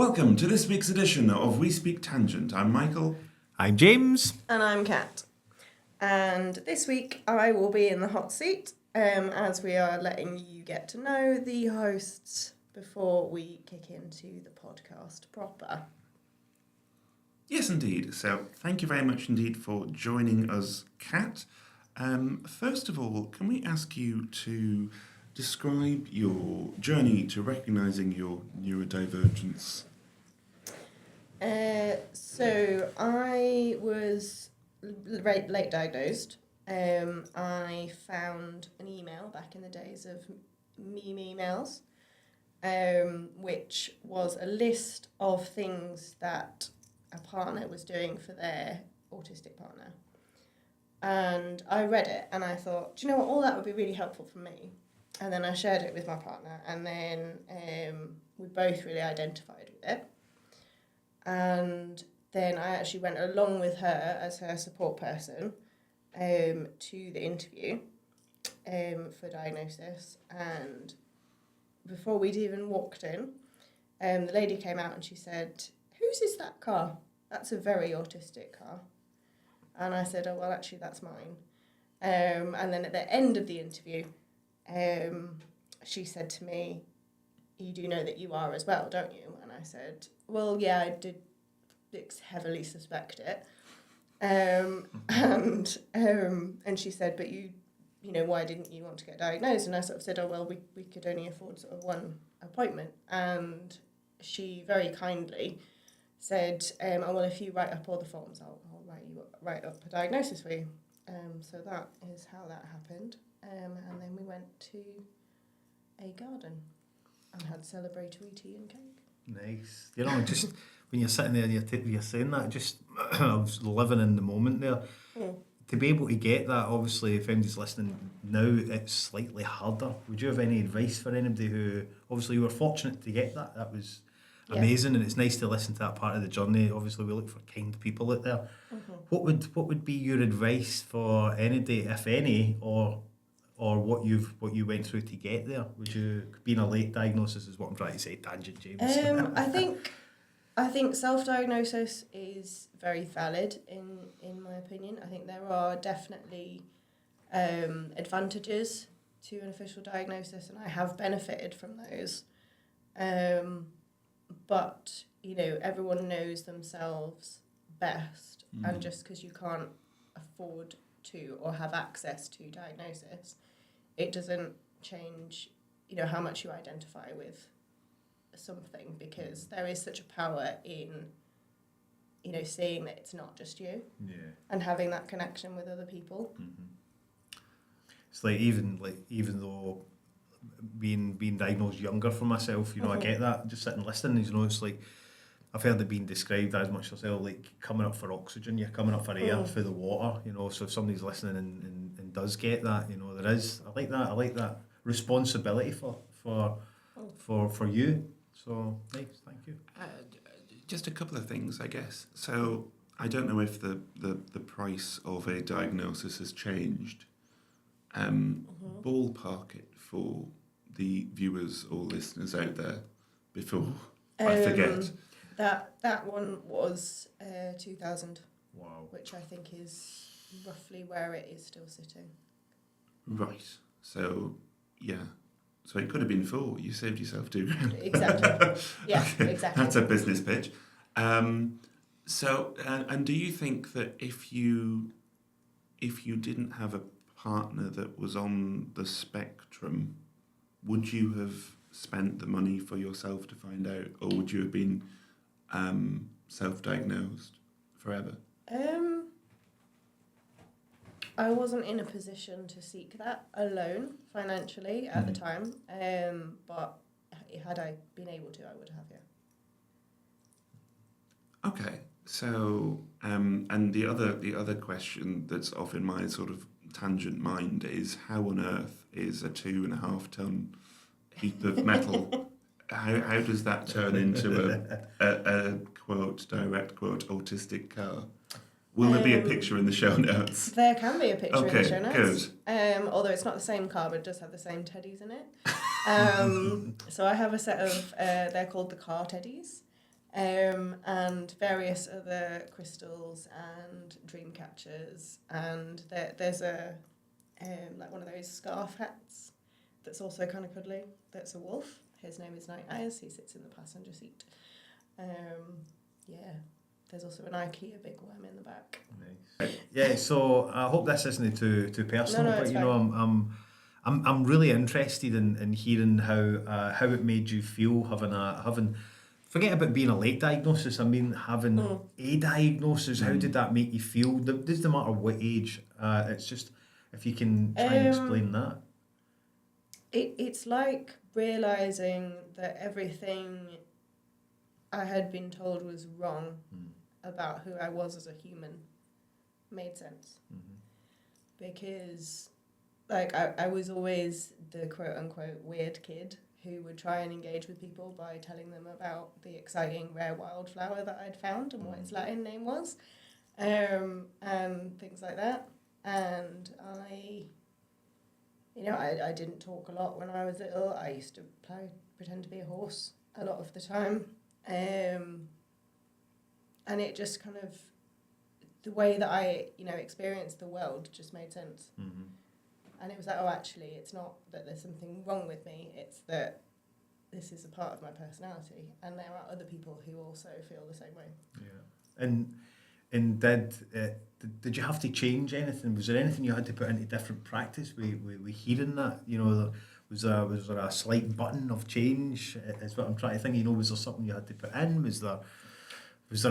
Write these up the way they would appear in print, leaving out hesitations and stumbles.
Welcome to this week's edition of We Speak Tangent. I'm Michael. I'm James. And I'm Kat. And this week I will be in the hot seat as we are letting you get to know the hosts before we kick into the podcast proper. Yes, indeed. So thank you very much indeed for joining us, Kat. First of all, can we ask you to describe your journey to recognising your neurodivergence? So I was late diagnosed. I found an email back in the days of meme emails, which was a list of things that a partner was doing for their autistic partner. And I read it and I thought, do you know what, all that would be really helpful for me. And then I shared it with my partner, and then we both really identified with it. And then I actually went along with her as her support person to the interview for diagnosis. And before we'd even walked in, the lady came out and she said, "Whose is that car? That's a very autistic car." And I said, "Oh, well, actually, that's mine." And then at the end of the interview, she said to me, "You do know that you are as well, don't you?" And I said, "Well, yeah, I did heavily suspect it." And she said, "But you know, why didn't you want to get diagnosed?" And I sort of said, "Oh, well, we could only afford sort of one appointment." And she very kindly said, "Oh, well, if you write up all the forms, I'll write up a diagnosis for you." So that is how that happened. And then we went to a garden and had celebratory tea and cake. Nice. You know, just when you're sitting there and you're saying that, just I was living in the moment there. Mm. To be able to get that, obviously, if anybody's listening now, it's slightly harder. Would you have any advice for anybody who, obviously, you were fortunate to get that? That was amazing, and it's nice to listen to that part of the journey. Obviously, we look for kind people out there. Mm-hmm. What would be your advice for anybody, if any, or what you went through to get there? Would you, being a late diagnosis is what I'm trying to say, tangent, James. I think self-diagnosis is very valid in my opinion. I think there are definitely advantages to an official diagnosis, and I have benefited from those. But you know, everyone knows themselves best, and just because you can't afford to or have access to diagnosis, it doesn't change, you know, how much you identify with something, because there is such a power in, you know, seeing that it's not just you, and having that connection with other people. It's like even though being diagnosed younger for myself, you know, I get that, just sitting listening, you know, it's like I've heard it being described as much as like coming up for oxygen, you're coming up for air through the water, you know. So if somebody's listening and does get that, you know, there is, I like that responsibility for you. So nice, thank you. Just a couple of things, I guess. So I don't know if the price of a diagnosis has changed. Ballpark it for the viewers or listeners out there before I forget. That one was 2,000. Wow. Which I think is roughly where it is still sitting. Right. So yeah. So it could have been 4. You saved yourself £2. Exactly. Yeah, Okay. exactly. That's a business pitch. So and do you think that if you didn't have a partner that was on the spectrum, would you have spent the money for yourself to find out, or would you have been self-diagnosed forever? I wasn't in a position to seek that alone financially at the time, but had I been able to, I would have, yeah. Okay, so and the other question that's off in my sort of tangent mind is, how on earth is a 2.5 ton heap of metal? How does that turn into a quote, direct quote, autistic car? Will there be a picture in the show notes? There can be a picture in the show notes. Good. Although it's not the same car, but it does have the same teddies in it. So I have a set of, they're called the car teddies. and various other crystals and dream catchers, and there's a like one of those scarf hats that's also kind of cuddly. That's a wolf. His name is Night Eyes. He sits in the passenger seat. Yeah. There's also an IKEA big worm in the back. Nice. Yeah. So I hope this isn't too personal, No, but it's you know, I'm really interested in hearing how it made you feel having. Forget about being a late diagnosis. I mean, having a diagnosis. How did that make you feel? Doesn't matter what age. It's just if you can try and explain that. It's like realising that everything I had been told was wrong about who I was as a human made sense. Because, like, I was always the quote-unquote weird kid who would try and engage with people by telling them about the exciting rare wildflower that I'd found and what its Latin name was, and things like that. And I didn't talk a lot when I was little. I used to pretend to be a horse a lot of the time. And it just kind of, the way that I, experienced the world just made sense. And it was like, oh, actually, it's not that there's something wrong with me. It's that this is a part of my personality. And there are other people who also feel the same way. Yeah. And did you have to change anything? Was there anything you had to put into different practice with hearing that? Was there a slight button of change? Is what I'm trying to think. Was there something you had to put in? Was there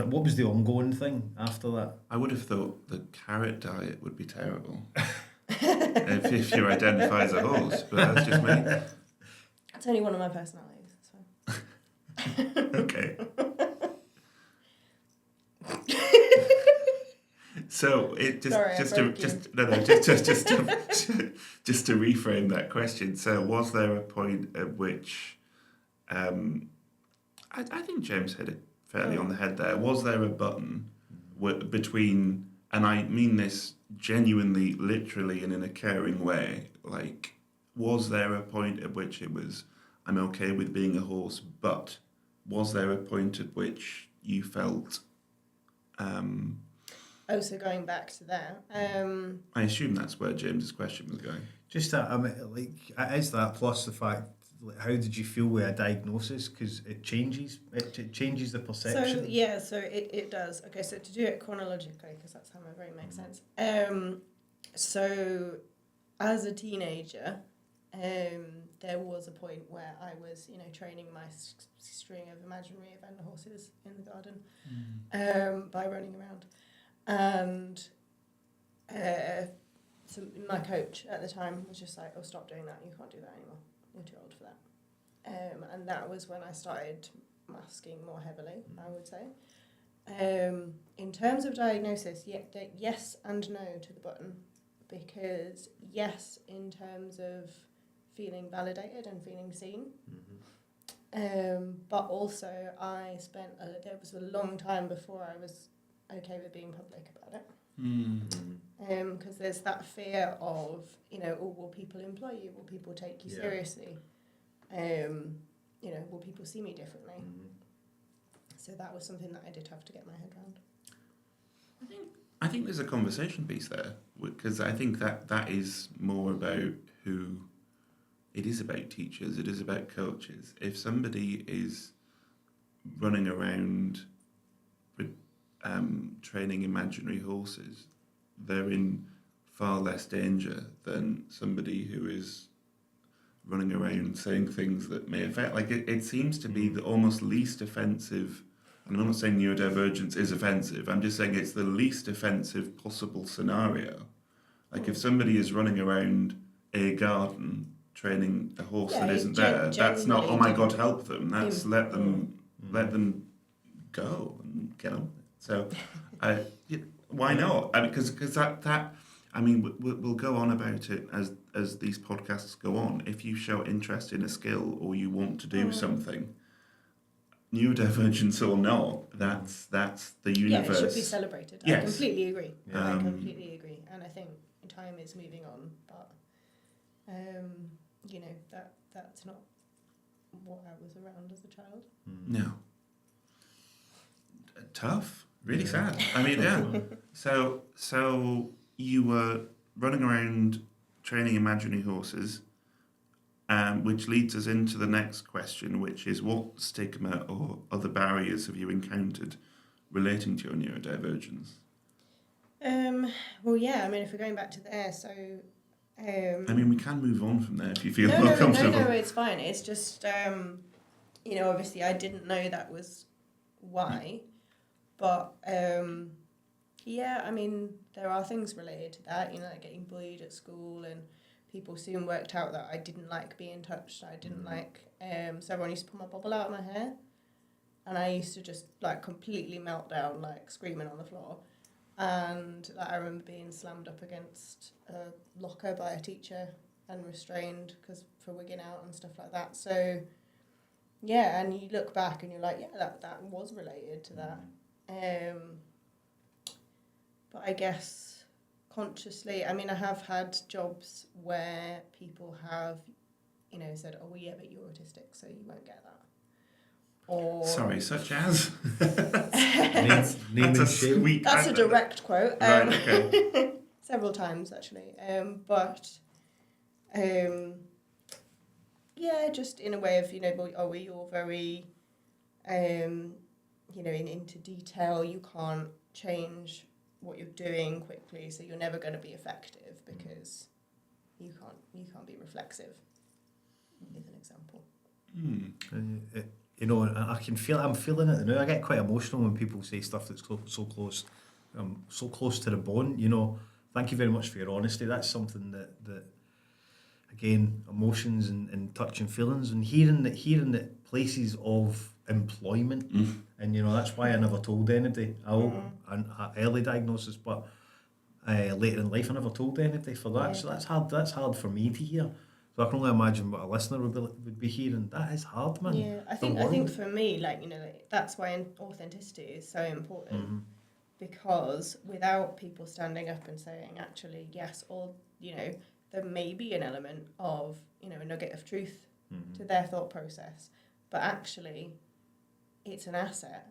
what was the ongoing thing after that? I would have thought the carrot diet would be terrible if you identify as a horse, but that's just me. It's only one of my personalities. So. Okay. So it just to reframe that question. So was there a point at which, I think James hit it fairly on the head there. Was there a button between, and I mean this genuinely, literally, and in a caring way, like, was there a point at which it was, I'm okay with being a horse, but was there a point at which you felt... so going back to that, I assume that's where James's question was going. Just that, is that plus the fact, how did you feel with a diagnosis? Because it changes the perception. So it does. Okay, so to do it chronologically, because that's how my brain makes sense. So as a teenager, there was a point where I was, training my string of imaginary event horses in the garden, by running around. And so my coach at the time was just like, oh, stop doing that, you can't do that anymore, you're too old for that. And that was when I started masking more heavily, I would say. In terms of diagnosis, yes and no to the button, because yes, in terms of feeling validated and feeling seen, but also I spent, there was a long time before I was okay with being public about it, because there's that fear of, will people employ you, will people take you seriously, will people see me differently? So that was something that I did have to get my head around. I think there's a conversation piece there, because I think that is more about who. It is about teachers, it is about coaches. If somebody is running around with training imaginary horses, they're in far less danger than somebody who is running around saying things that may affect. Like, it seems to be the almost least offensive, and I'm not saying neurodivergence is offensive, I'm just saying it's the least offensive possible scenario. Like, if somebody is running around a garden training a horse that isn't there, that's not, oh my God, help them. That's let them go and get on. So, why not? Because that I mean, we'll go on about it as these podcasts go on. If you show interest in a skill or you want to do something, neurodivergence or not, that's the universe. Yeah, it should be celebrated. Yes. I completely agree. I completely agree. And I think time is moving on, but that's not what I was around as a child. No. tough, really Yeah. sad. I mean, yeah. So you were running around training imaginary horses, which leads us into the next question, which is what stigma or other barriers have you encountered relating to your neurodivergence? Well, yeah. I mean, if we're going back to there, so. I mean, we can move on from there if you feel No, more no, comfortable. no, it's fine. It's just, obviously I didn't know that was why, but yeah, I mean, there are things related to that, like getting bullied at school, and people soon worked out that I didn't like being touched. I didn't like, so everyone used to pull my bubble out of my hair, and I used to just like completely melt down, like screaming on the floor. And like, I remember being slammed up against a locker by a teacher and restrained for wigging out and stuff like that. So yeah, and you look back and you're like, yeah, that was related to that. But I guess consciously, I mean, I have had jobs where people have, said, oh, well, yeah, but you're autistic, so you won't get that. Or Sorry, such as? Name That's and a shame. sweet... that's a direct quote. Right, okay. Several times, actually. Yeah, just in a way of, well, you're very, into detail. You can't change what you're doing quickly, so you're never going to be effective because you can't be reflexive, is an example. I can feel. I'm feeling it now. I get quite emotional when people say stuff that's so close, so close to the bone. Thank you very much for your honesty. That's something that again, emotions and touching feelings, and hearing that places of employment, and that's why I never told anybody. An early diagnosis, but later in life I never told anybody for that. Yeah. So that's hard. That's hard for me to hear. So I can only imagine what a listener would be hearing. That is hard, man. Yeah, I think for me, that's why authenticity is so important, because without people standing up and saying, actually, yes, or there may be an element of a nugget of truth to their thought process, but actually, it's an asset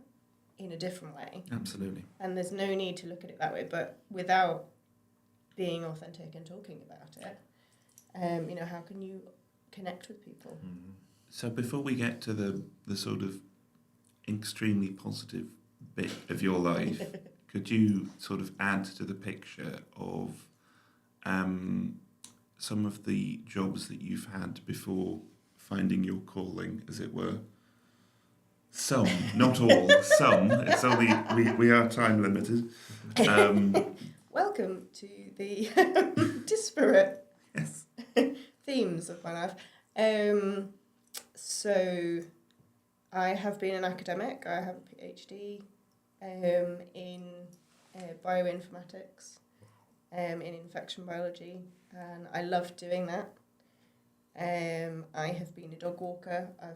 in a different way. Absolutely. And there's no need to look at it that way, but without being authentic and talking about it, how can you connect with people? So before we get to the sort of extremely positive bit of your life, could you sort of add to the picture of some of the jobs that you've had before finding your calling, as it were? Some, not all, some. It's only, we are time limited. Welcome to the disparate Yes. themes of my life. So I have been an academic. I have a PhD in bioinformatics, in infection biology, and I love doing that. I have been a dog walker. I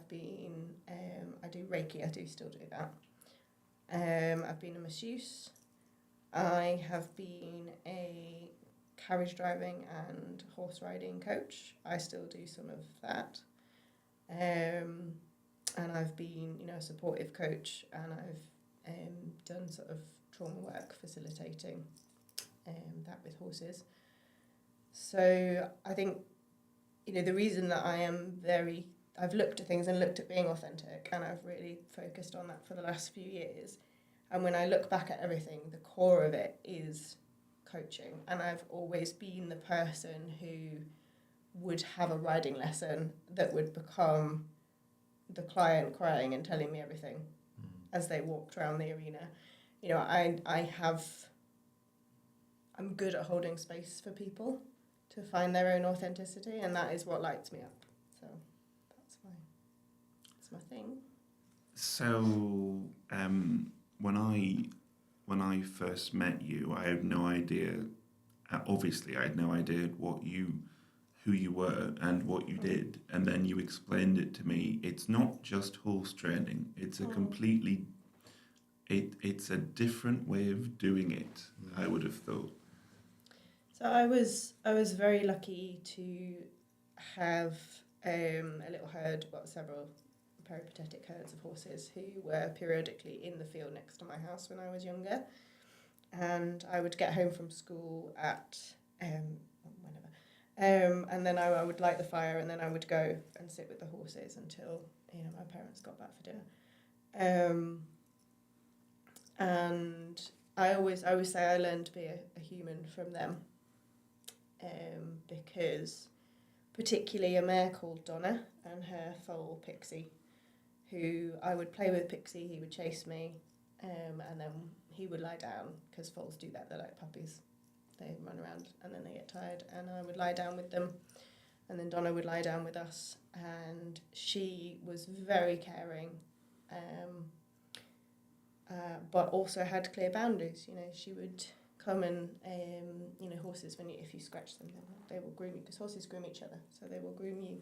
do Reiki. I do still do that. I've been a masseuse. I have been a carriage driving and horse riding coach. I still do some of that. And I've been, a supportive coach, and I've done sort of trauma work facilitating that with horses. So I think, the reason that I've looked at things and looked at being authentic, and I've really focused on that for the last few years. And when I look back at everything, the core of it is coaching. And I've always been the person who would have a riding lesson that would become the client crying and telling me everything as they walked around the arena. I'm good at holding space for people to find their own authenticity, and that is what lights me up. So that's my thing. So when I first met you, I had no idea. Obviously, I had no idea who you were and what you did, and then you explained it to me. It's not just horse training; it's a completely. It's a different way of doing it. I would have thought. So I was very lucky to have a little herd, several peripatetic herds of horses who were periodically in the field next to my house when I was younger. And I would get home from school at whenever, and then I would light the fire, and then I would go and sit with the horses until my parents got back for dinner. And I always say I learned to be a human from them, because particularly a mare called Donna and her foal Pixie, who I would play with Pixie, he would chase me, and then he would lie down, because foals do that, they're like puppies. They run around and then they get tired, and I would lie down with them, and then Donna would lie down with us, and she was very caring, but also had clear boundaries. She would come and, horses, if you scratch them, they will groom you, because horses groom each other, so they will groom you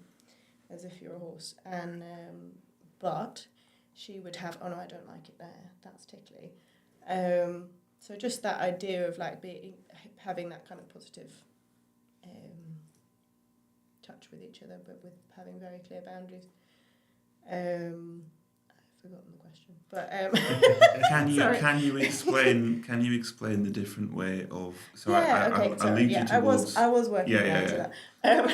as if you're a horse. And but she would have, oh no, I don't like it there, that's tickly. So just that idea of having that kind of positive touch with each other, but with having very clear boundaries. I've forgotten the question, but can you explain the different way of? So I'll lead you towards. I was working to that.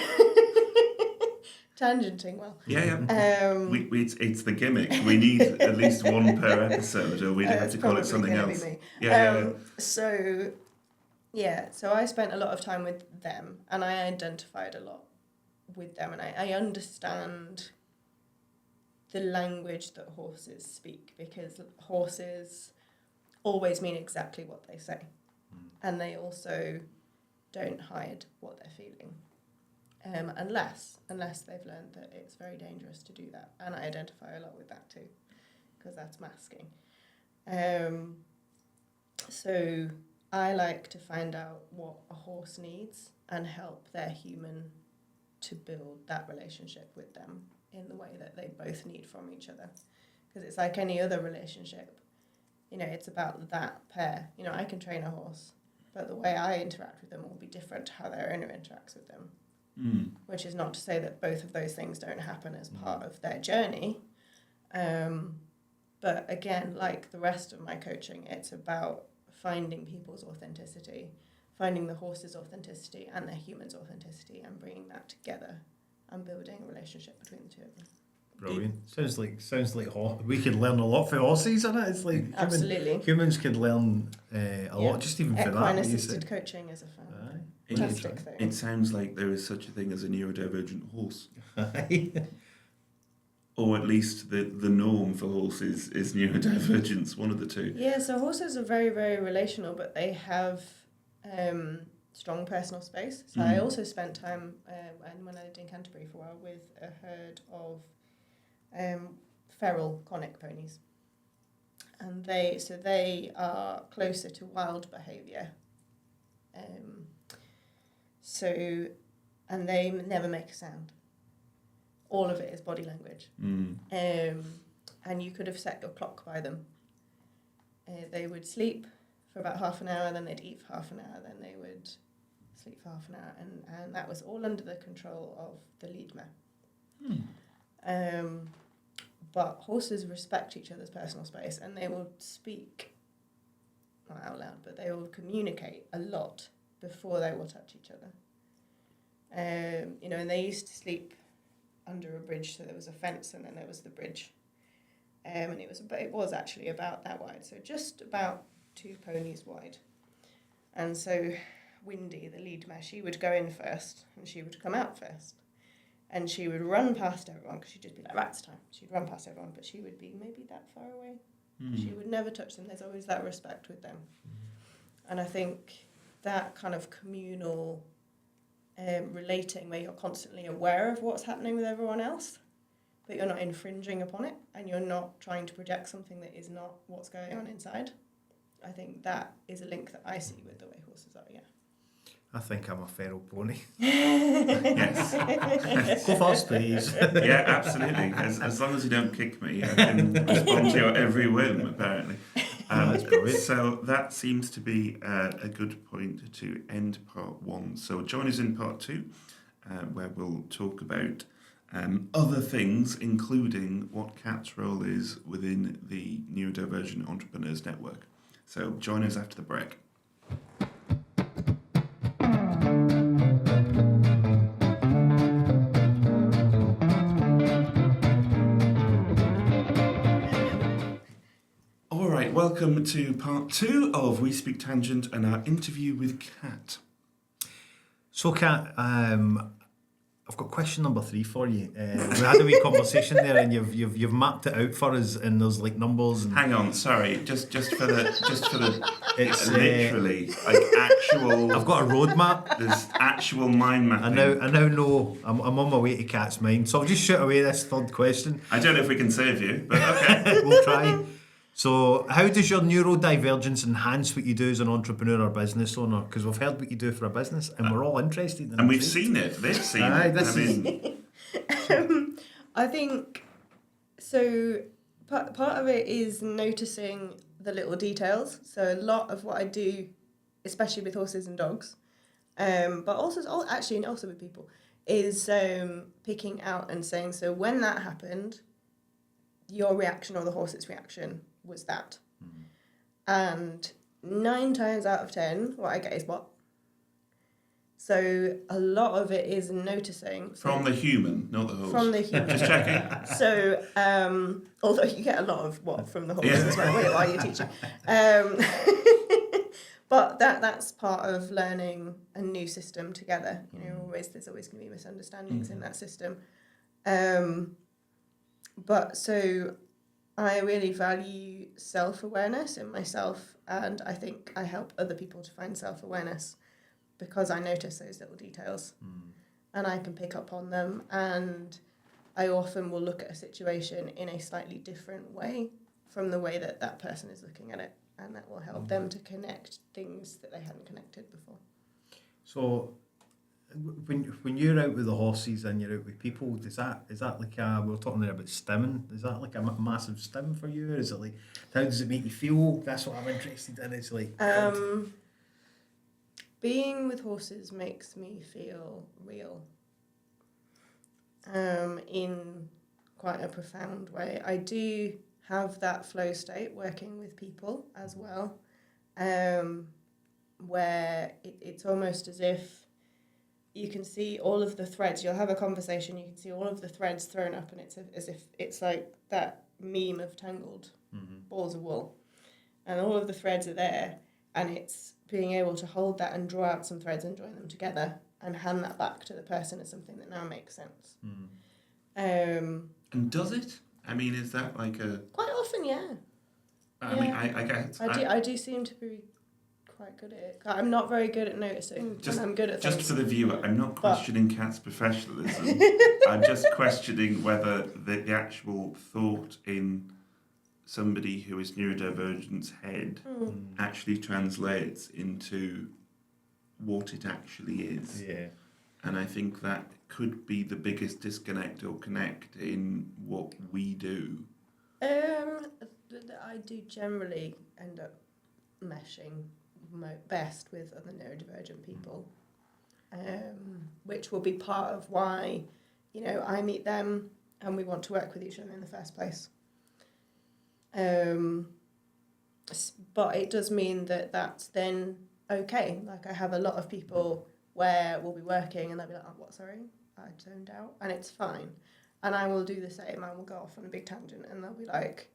Tangenting well. It's the gimmick. We need at least one per episode, or we'd have to call it something else. So I spent a lot of time with them, and I identified a lot with them, and I understand the language that horses speak, because horses always mean exactly what they say, and they also don't hide what they're feeling. Unless they've learned that it's very dangerous to do that. And I identify a lot with that too, because that's masking. So I like to find out what a horse needs and help their human to build that relationship with them in the way that they both need from each other. Because it's like any other relationship. It's about that pair. I can train a horse, but the way I interact with them will be different to how their owner interacts with them. Which is not to say that both of those things don't happen as part of their journey. But again, like the rest of my coaching, it's about finding people's authenticity, finding the horse's authenticity and their human's authenticity, and bringing that together and building a relationship between the two of them. Brilliant. Sounds like we could learn a lot from horses, isn't it? It's like absolutely humans could learn a lot, just even for that. Equine assisted coaching is a fantastic thing. It sounds like there is such a thing as a neurodivergent horse. Or at least the norm for horses is neurodivergence, one of the two. Yeah, so horses are very, very relational, but they have strong personal space. So I also spent time, and when I lived in Canterbury for a while, with a herd of feral conic ponies. And they are closer to wild behaviour. And they never make a sound. All of it is body language. And you could have set your clock by them. They would sleep for about half an hour, then they'd eat for half an hour, then they would sleep for half an hour, and that was all under the control of the lead mare. But horses respect each other's personal space, and they will speak, not out loud, but they will communicate a lot before they will touch each other. And they used to sleep under a bridge, so there was a fence and then there was the bridge. And it was actually about that wide, so just about 2 ponies wide. And so Windy, the lead mare, she would go in first and she would come out first. And she would run past everyone, because she'd just be like, right, it's time. She'd run past everyone, but she would be maybe that far away. She would never touch them. There's always that respect with them. And I think that kind of communal relating, where you're constantly aware of what's happening with everyone else, but you're not infringing upon it, and you're not trying to project something that is not what's going on inside. I think that is a link that I see with the way horses are, I think I'm a feral pony. Yes. Go first, please. Yeah, absolutely. As long as you don't kick me, I can respond to your every whim, apparently. That's brilliant. So that seems to be a good point to end part 1. So join us in part 2, where we'll talk about other things, including what Kat's role is within the Neurodivergent Entrepreneurs Network. So join us after the break. All right, welcome to part 2 of We Speak Tangent and our interview with Kat. So, Kat, I've got question number 3 for you. We had a wee conversation there, and you've mapped it out for us, and there's like numbers. And Hang on, sorry, just for the it's literally like actual. I've got a roadmap. There's actual mind mapping. I now know I'm on my way to Kat's mind, so I'll just shoot away this third question. I don't know if we can save you, but okay. We'll try. So, how does your neurodivergence enhance what you do as an entrepreneur or business owner? Because we've heard what you do for a business, and we're all interested. And we've seen it. They've seen it. I think so. Part of it is noticing the little details. So a lot of what I do, especially with horses and dogs, but also with people, is picking out and saying, so when that happened, your reaction or the horse's reaction was that. And 9 times out of 10, what I get is what? So a lot of it is noticing. From the human, not the horse. From the human. Just checking. So, although you get a lot of what from the horse as well while you're teaching. But that's part of learning a new system together. You know, there's always going to be misunderstandings in that system. But so I really value self-awareness in myself, and I think I help other people to find self-awareness because I notice those little details and I can pick up on them, and I often will look at a situation in a slightly different way from the way that that person is looking at it, and that will help them to connect things that they hadn't connected before. So, when you're out with the horses and you're out with people, is that like we were talking there about stimming? Is that like a massive stim for you, or is it like, how does it make you feel? That's what I'm interested in. It's like being with horses makes me feel real. In quite a profound way. I do have that flow state working with people as well, where it's almost as if you can see all of the threads. You'll have a conversation, you can see all of the threads thrown up, and it's as if it's like that meme of tangled balls of wool. And all of the threads are there, and it's being able to hold that and draw out some threads and join them together and hand that back to the person as something that now makes sense. And does it? I mean, is that like a... Quite often, yeah. I mean, I guess... I do seem to be quite good at it. I'm not very good at noticing, and I'm good at things. Just for the viewer, I'm not questioning Kat's professionalism. I'm just questioning whether the actual thought in somebody who is neurodivergent's head actually translates into what it actually is. Yeah. And I think that could be the biggest disconnect or connect in what we do. I do generally end up meshing best with other neurodivergent people, which will be part of why, I meet them and we want to work with each other in the first place. But it does mean that that's then okay. Like, I have a lot of people where we'll be working and they'll be like, oh, what, sorry? I zoned out. And it's fine. And I will do the same. I will go off on a big tangent and they'll be like,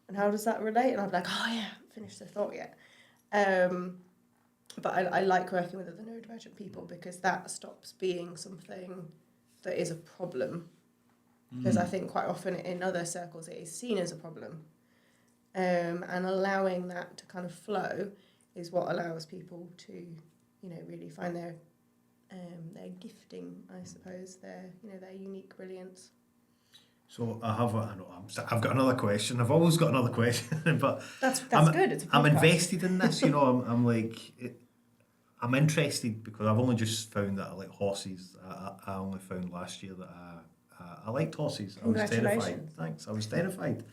and how does that relate? And I'll be like, oh, yeah, I haven't finished the thought yet. But I like working with other neurodivergent people because that stops being something that is a problem. Because I think quite often in other circles it is seen as a problem. And allowing that to kind of flow is what allows people to, really find their gifting, I suppose, their unique brilliance. So I've got another question. I've always got another question, but that's good. It's a podcast. I'm invested in this. I'm like, I'm interested because I've only just found that I like horses. I only found last year that I liked horses. I was terrified. Thanks. I was terrified.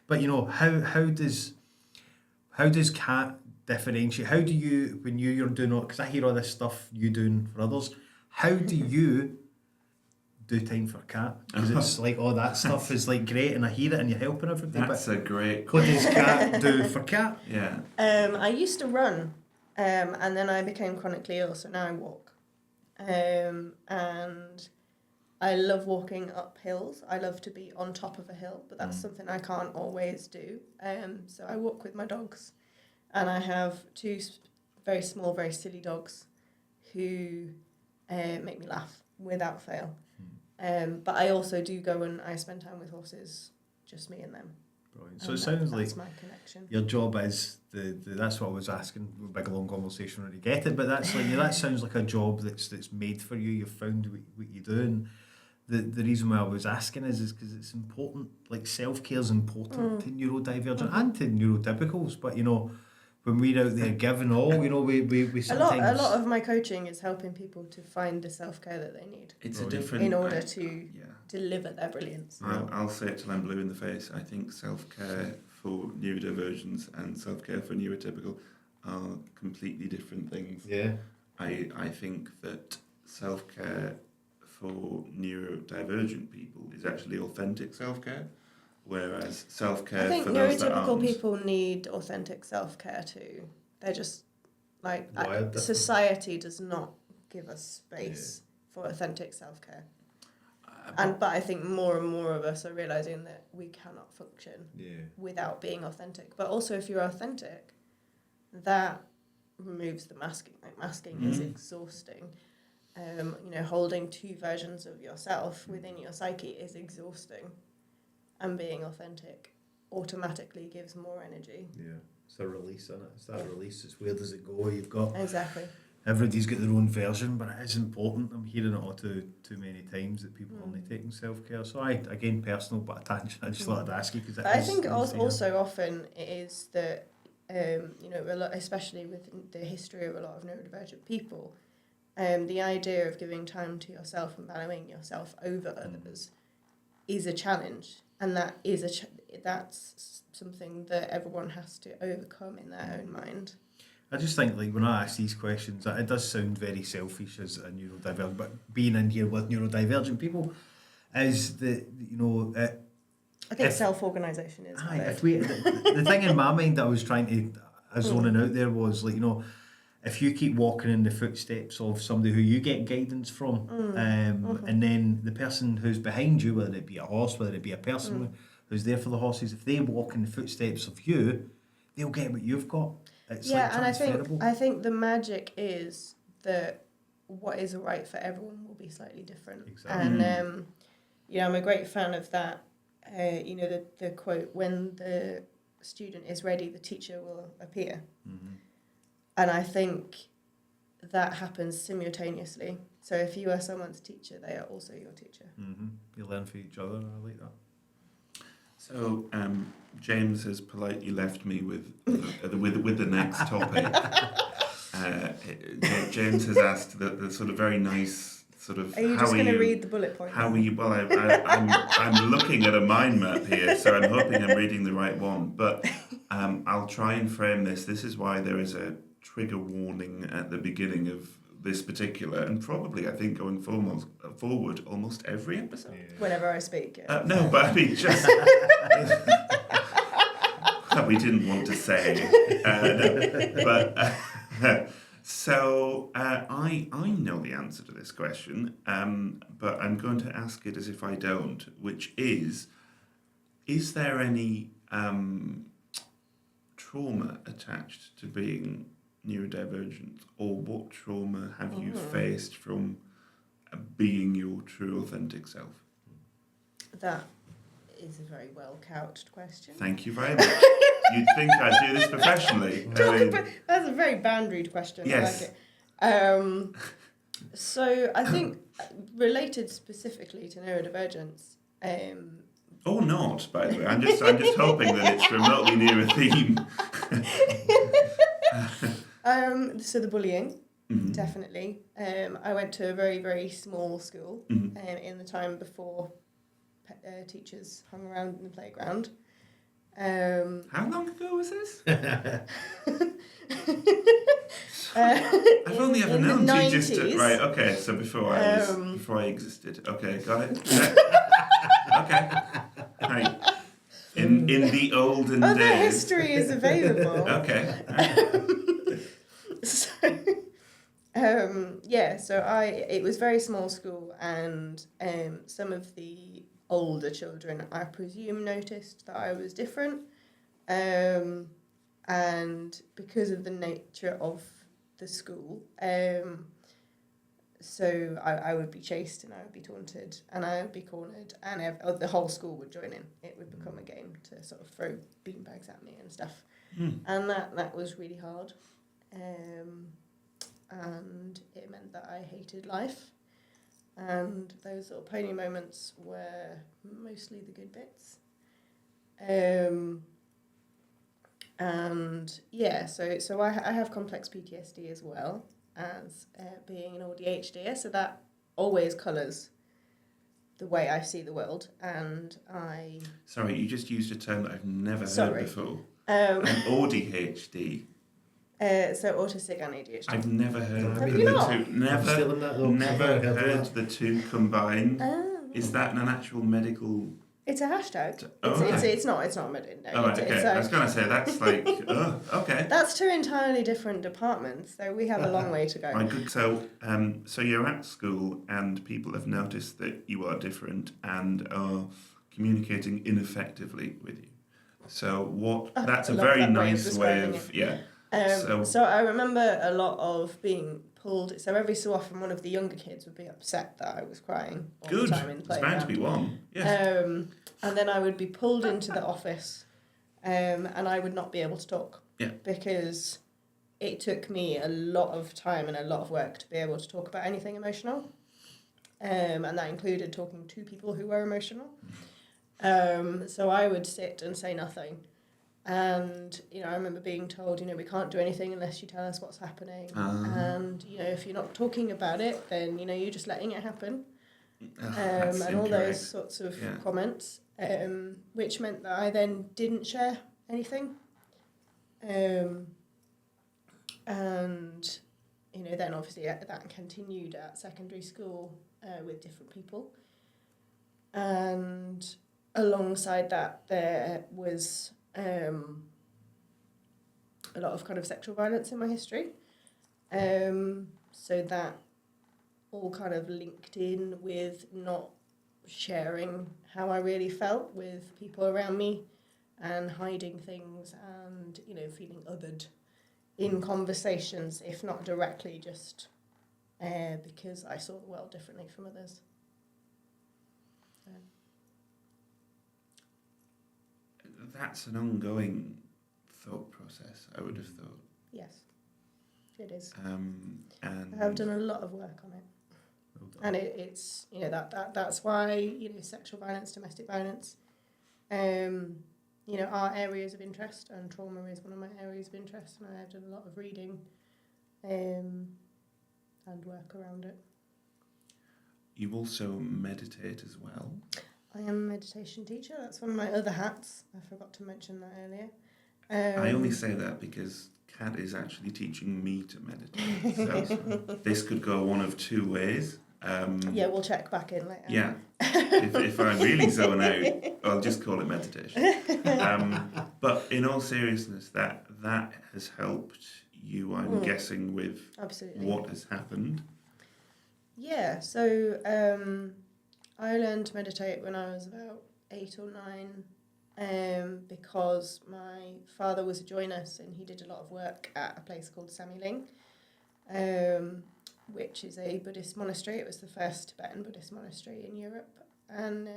But how does Kat differentiate? How do you, when you're doing all, because I hear all this stuff you doing for others, how do you do time for Kat, because it's like all that stuff is like great, and I hear it, and you're helping everybody. That's a great What does question. Kat do for Kat? Yeah. I used to run, and then I became chronically ill, so now I walk. And I love walking up hills. I love to be on top of a hill, but that's something I can't always do. So I walk with my dogs, and I have two very small, very silly dogs who make me laugh without fail. But I also do go and I spend time with horses, just me and them. Brilliant. So it sounds like that's my connection. your job is that's what I was asking. Big long conversation when you get it, but that's like that sounds like a job that's made for you. You've found what you do, and the reason why I was asking is because it's important. Like self-care is important to neurodivergent and to neurotypicals, but you know, when we're out there giving all, you know, we sometimes a lot of my coaching is helping people to find the self-care that they need. It's a different... in order to deliver their brilliance. I'll say it till I'm blue in the face. I think self-care for neurodivergents and self-care for neurotypical are completely different things. Yeah. I think that self-care for neurodivergent people is actually authentic self-care, whereas self-care for those that aren't... neurotypical people need authentic self-care too. They're just like Wired different. society does not give us space for authentic self-care. But I think more and more of us are realising that we cannot function without being authentic. But also if you're authentic, that removes the masking. Like masking is exhausting. You know, holding two versions of yourself within your psyche is exhausting. And being authentic automatically gives more energy. Yeah, it's a release, isn't it? It's that release. It's where does it go? You've got... Exactly. Everybody's got their own version, but it is important. I'm hearing it all too many times that people are only taking self-care. So again, personal, but a tangent. I just thought I'd ask you because I think also often it is that, you know, a lot, especially with the history of a lot of neurodivergent people, the idea of giving time to yourself and valuing yourself over others is a challenge, and that is that's something that everyone has to overcome in their own mind. I just think, like, when I ask these questions, it does sound very selfish as a neurodivergent, but being in here with neurodivergent people is that, you know... I think self-organisation is... the thing in my mind that I was trying to... zoning out there was, like, you know, if you keep walking in the footsteps of somebody who you get guidance from, and then the person who's behind you, whether it be a horse, whether it be a person who's there for the horses, if they walk in the footsteps of you, they'll get what you've got. It's like transferable. And I think the magic is that what is right for everyone will be slightly different. Exactly. And you know, I'm a great fan of that. You know, the quote, when the student is ready, the teacher will appear. And I think that happens simultaneously. So if you are someone's teacher, they are also your teacher. You learn for each other. I like that. So James has politely left me with the next topic. James has asked the sort of very nice sort of... Are you just going to read the bullet points? How are you? Well, I'm looking at a mind map here, so I'm hoping I'm reading the right one. But I'll try and frame this. This is why there is a trigger warning at the beginning of this particular, and probably I think going forward almost every episode. Whenever I speak. Yeah. No, but I mean just we didn't want to say. So I know the answer to this question, but I'm going to ask it as if I don't, which is there any trauma attached to being neurodivergent, or what trauma have you faced from being your true authentic self? That is a very well couched question. Thank you very much. You'd think I'd do this professionally. That's a very boundaried question. Yes. I like it. So I think related specifically to neurodivergence. Or not, by the way. I'm just hoping that it's remotely near a theme. So the bullying, definitely. I went to a very, very small school in the time before teachers hung around in the playground. How long ago was this? I've only ever in known the two just 90s. right. Okay, so before I existed. Okay, got it. Yeah. Okay, right. In the olden Other days. history is available. Okay. So, it was very small school, and some of the older children, I presume, noticed that I was different, and because of the nature of the school, so I would be chased and I would be taunted and I would be cornered, and the whole school would join in. It would become a game to sort of throw beanbags at me and stuff, and that was really hard. And it meant that I hated life, and those little pony moments were mostly the good bits. So I have complex PTSD as well as being an ADHD, so that always colours the way I see the world, and I... Sorry, you just used a term that I've never heard before. An ADHD. So autistic and ADHD. I've never heard Have you not? two. Never heard the two combined. Oh. Is that an actual medical? It's a hashtag. Right. It's not a medical. No, Oh, right, okay. I was going to say that's like, oh, okay. That's two entirely different departments, so we have a long way to go. Right, good. So you're at school and people have noticed that you are different and are communicating ineffectively with you. So that's a very nice way of So I remember a lot of being pulled. So every so often, one of the younger kids would be upset that I was crying all the time in the There's playground. bound to be one. Yes. And then I would be pulled into the office, and I would not be able to talk. Yeah. Because it took me a lot of time and a lot of work to be able to talk about anything emotional, and that included talking to people who were emotional. So I would sit and say nothing. And, I remember being told, we can't do anything unless you tell us what's happening. And, if you're not talking about it, then, you're just letting it happen. And all those sorts of comments, which meant that I then didn't share anything. And, then obviously that continued at secondary school with different people. And alongside that, there was... a lot of kind of sexual violence in my history. So that all kind of linked in with not sharing how I really felt with people around me and hiding things and, feeling othered in conversations, if not directly, just because I saw the world differently from others. That's an ongoing thought process, I would have thought. Yes, it is. And I've done a lot of work on it. And it's that's why sexual violence, domestic violence, are areas of interest, and trauma is one of my areas of interest, and I've done a lot of reading, and work around it. You also meditate as well. I am a meditation teacher. That's one of my other hats. I forgot to mention that earlier. I only say that because Kat is actually teaching me to meditate. So this could go one of two ways. We'll check back in later. Yeah. if I really zone out, I'll just call it meditation. But in all seriousness, that has helped you, I'm guessing, with Absolutely. What has happened. Yeah, so I learned to meditate when I was about 8 or 9 because my father was a joinus and he did a lot of work at a place called Samyeling, which is a Buddhist monastery. It was the first Tibetan Buddhist monastery in Europe. And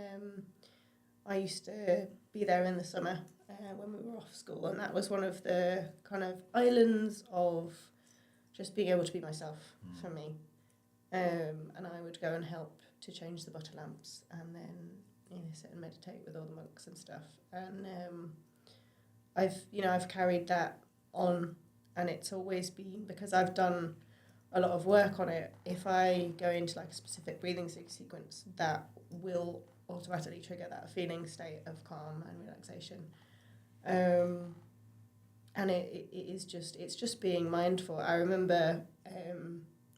I used to be there in the summer when we were off school, and that was one of the kind of islands of just being able to be myself for me. And I would go and help to change the butter lamps and then sit and meditate with all the monks and stuff. And I've carried that on, and it's always been, because I've done a lot of work on it, if I go into like a specific breathing sequence, that will automatically trigger that feeling state of calm and relaxation. it's just being mindful. I remember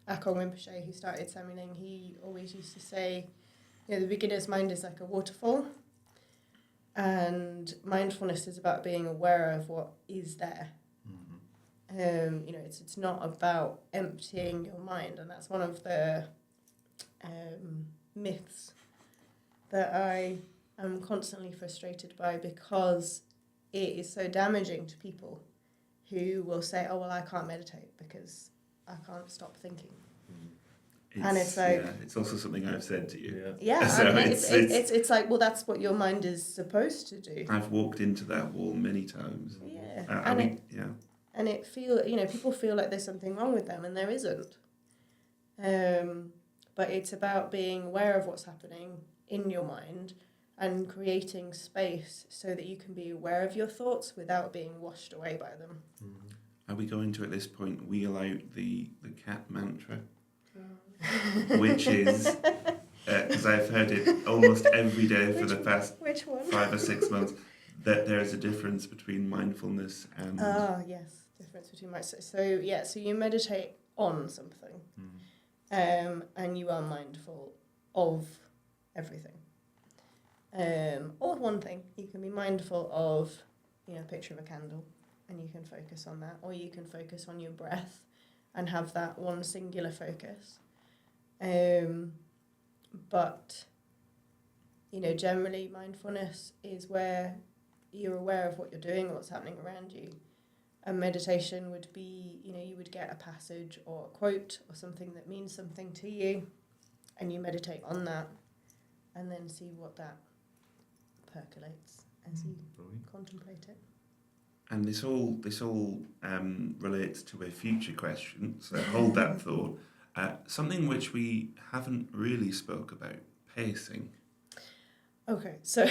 Akong Rinpoche, who started Samiling, he always used to say, the beginner's mind is like a waterfall, and mindfulness is about being aware of what is there. It's not about emptying your mind, and that's one of the myths that I am constantly frustrated by, because it is so damaging to people who will say, oh, well, I can't meditate because I can't stop thinking. And it's like... it's also something I've said to you. Yeah, So it's like, well, that's what your mind is supposed to do. I've walked into that wall many times. Yeah. And people feel like there's something wrong with them, and there isn't. But it's about being aware of what's happening in your mind and creating space so that you can be aware of your thoughts without being washed away by them. Are we going to, at this point, wheel out the cat mantra? Which is, because I've heard it almost every day for the past 5 or 6 months, that there's a difference between mindfulness and... Yes, difference between mindfulness. So you meditate on something, and you are mindful of everything. Or one thing, you can be mindful of, a picture of a candle, and you can focus on that, or you can focus on your breath and have that one singular focus. But generally mindfulness is where you're aware of what you're doing and what's happening around you. And meditation would be, you would get a passage or a quote or something that means something to you, and you meditate on that, and then see what that percolates as you contemplate it. And this all relates to a future question, so hold that thought. Something which we haven't really spoke about, pacing. Okay, so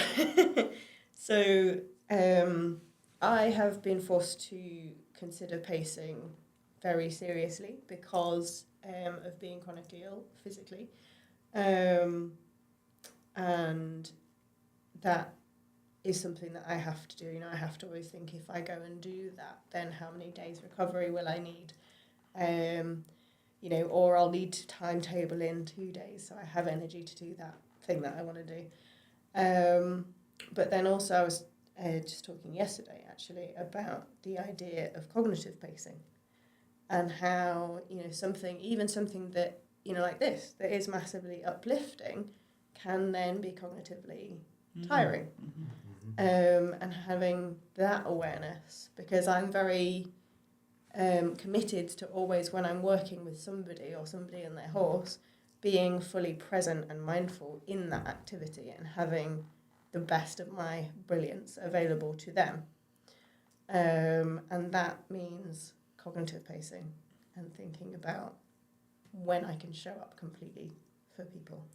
I have been forced to consider pacing very seriously because of being chronically ill physically, and that is something that I have to do. I have to always think, if I go and do that, then how many days recovery will I need? Or I'll need to timetable in 2 days so I have energy to do that thing that I want to do. But then also I was just talking yesterday actually about the idea of cognitive pacing, and how something that like this, that is massively uplifting, can then be cognitively tiring. And having that awareness, because I'm very committed to always, when I'm working with somebody or somebody and their horse, being fully present and mindful in that activity and having the best of my brilliance available to them. And that means cognitive pacing and thinking about when I can show up completely for people.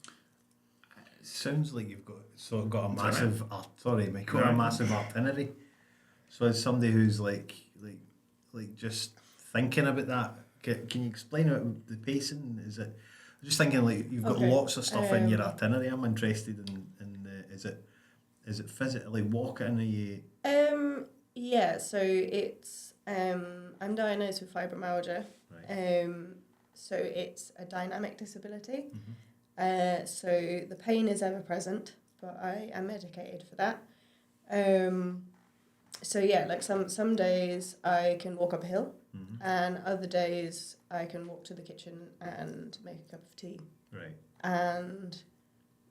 Sounds like you've got a massive a massive itinerary. So as somebody who's like just thinking about that, can you explain about the pacing? Is it? I'm just thinking like you've got lots of stuff in your itinerary. I'm interested in is it physically walking? Are you? Yeah. So it's I'm diagnosed with fibromyalgia. Right. So it's a dynamic disability. So the pain is ever present, but I am medicated for that. So yeah, like some days I can walk up a hill, and other days I can walk to the kitchen and make a cup of tea. Right. And